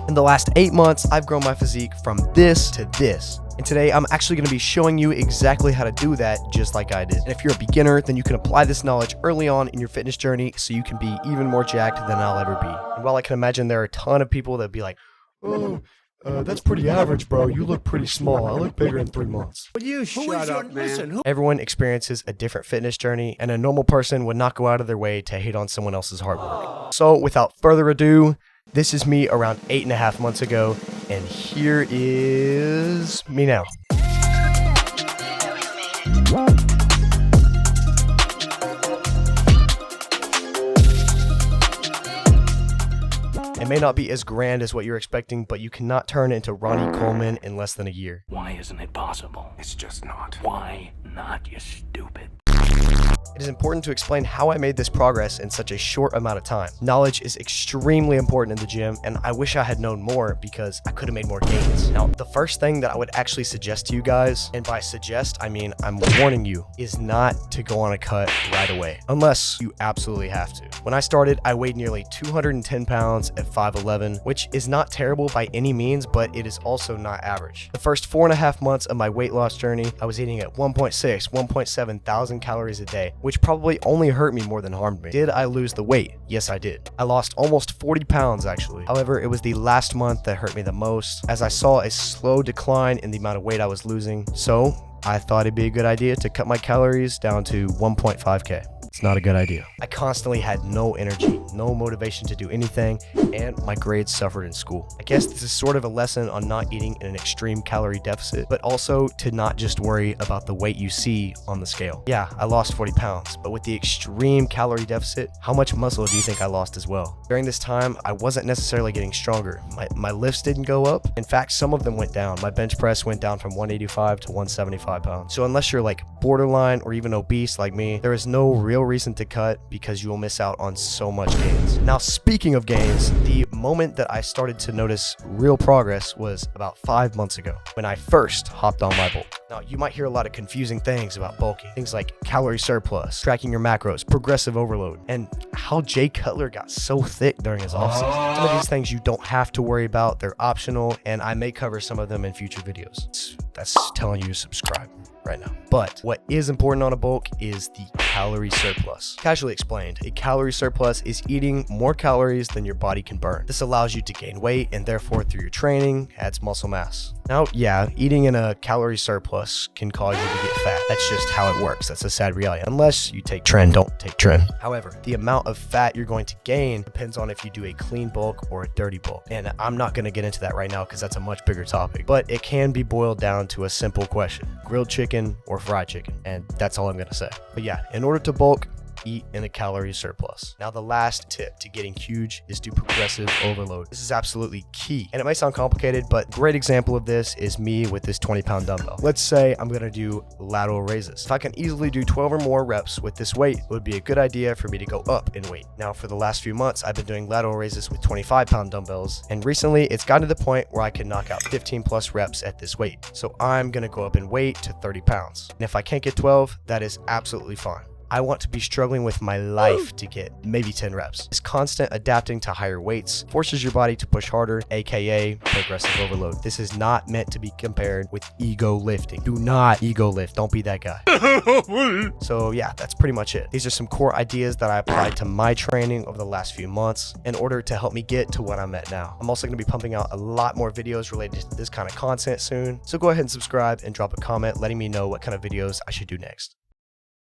In the last 8 months, I've grown my physique from this to this. And today I'm actually going to be showing you exactly how to do that just like I did. And if you're a beginner, then you can apply this knowledge early on in your fitness journey so you can be even more jacked than I'll ever be. And while I can imagine there are a ton of people that be like, oh, that's pretty average, bro. You look pretty small. I look bigger in 3 months. Will you shut up, man? Listen, Everyone experiences a different fitness journey, and a normal person would not go out of their way to hate on someone else's hard work. So without further ado, this is me around 8.5 months ago, and here is me now. It may not be as grand as what you're expecting, but you cannot turn into Ronnie Coleman in less than a year. Why isn't it possible? it's just not. Why not, you stupid? It is important to explain how I made this progress in such a short amount of time. Knowledge is extremely important in the gym, and I wish I had known more because I could have made more gains. Now, the first thing that I would actually suggest to you guys, and by suggest, I mean I'm warning you, is not to go on a cut right away, unless you absolutely have to. When I started, I weighed nearly 210 pounds at 5'11", which is not terrible by any means, but it is also not average. The first 4.5 months of my weight loss journey, I was eating at 1.6, 1.7 thousand calories a day, which probably only hurt me more than harmed me. Did I lose the weight? Yes, I did. I lost almost 40 pounds actually. However, it was the last month that hurt me the most, as I saw a slow decline in the amount of weight I was losing. So I thought it'd be a good idea to cut my calories down to 1.5K. It's not a good idea. I constantly had no energy, no motivation to do anything, and my grades suffered in school. I guess this is sort of a lesson on not eating in an extreme calorie deficit, but also to not just worry about the weight you see on the scale. Yeah, I lost 40 pounds, but with the extreme calorie deficit, how much muscle do you think I lost as well? During this time, I wasn't necessarily getting stronger. My lifts didn't go up. In fact, some of them went down. My bench press went down from 185 to 175 pounds. So unless you're like borderline or even obese like me, there is no real reason to cut because you will miss out on so much gains. Now, speaking of gains, the moment that I started to notice real progress was about 5 months ago when I first hopped on my bulk. Now, you might hear a lot of confusing things about bulking, things like calorie surplus, tracking your macros, progressive overload, and how Jay Cutler got so thick during his offseason. Some of these things you don't have to worry about, they're optional, and I may cover some of them in future videos. That's telling you to subscribe right now. But what is important on a bulk is the calorie surplus. Casually explained, a calorie surplus is eating more calories than your body can burn. This allows you to gain weight and therefore through your training adds muscle mass. Now, yeah, eating in a calorie surplus can cause you to get fat. That's just how it works. That's a sad reality. Unless you take Tren, don't take Tren. However, the amount of fat you're going to gain depends on if you do a clean bulk or a dirty bulk. And I'm not going to get into that right now because that's a much bigger topic, but it can be boiled down to a simple question: grilled chicken or fried chicken? And that's all I'm going to say. But yeah, in order to bulk, eat in a calorie surplus. Now, the last tip to getting huge is do progressive overload. This is absolutely key, and it might sound complicated, but great example of this is me with this 20-pound dumbbell. Let's say I'm gonna do lateral raises. If I can easily do 12 or more reps with this weight, it would be a good idea for me to go up in weight. Now, for the last few months, I've been doing lateral raises with 25-pound dumbbells, and recently it's gotten to the point where I can knock out 15 plus reps at this weight. So I'm gonna go up in weight to 30 pounds. And if I can't get 12, that is absolutely fine. I want to be struggling with my life to get maybe 10 reps. This constant adapting to higher weights forces your body to push harder, aka progressive overload. This is not meant to be compared with ego lifting. Do not ego lift. Don't be that guy. So yeah, that's pretty much it. These are some core ideas that I applied to my training over the last few months in order to help me get to what I'm at now. I'm also going to be pumping out a lot more videos related to this kind of content soon. So go ahead and subscribe and drop a comment letting me know what kind of videos I should do next.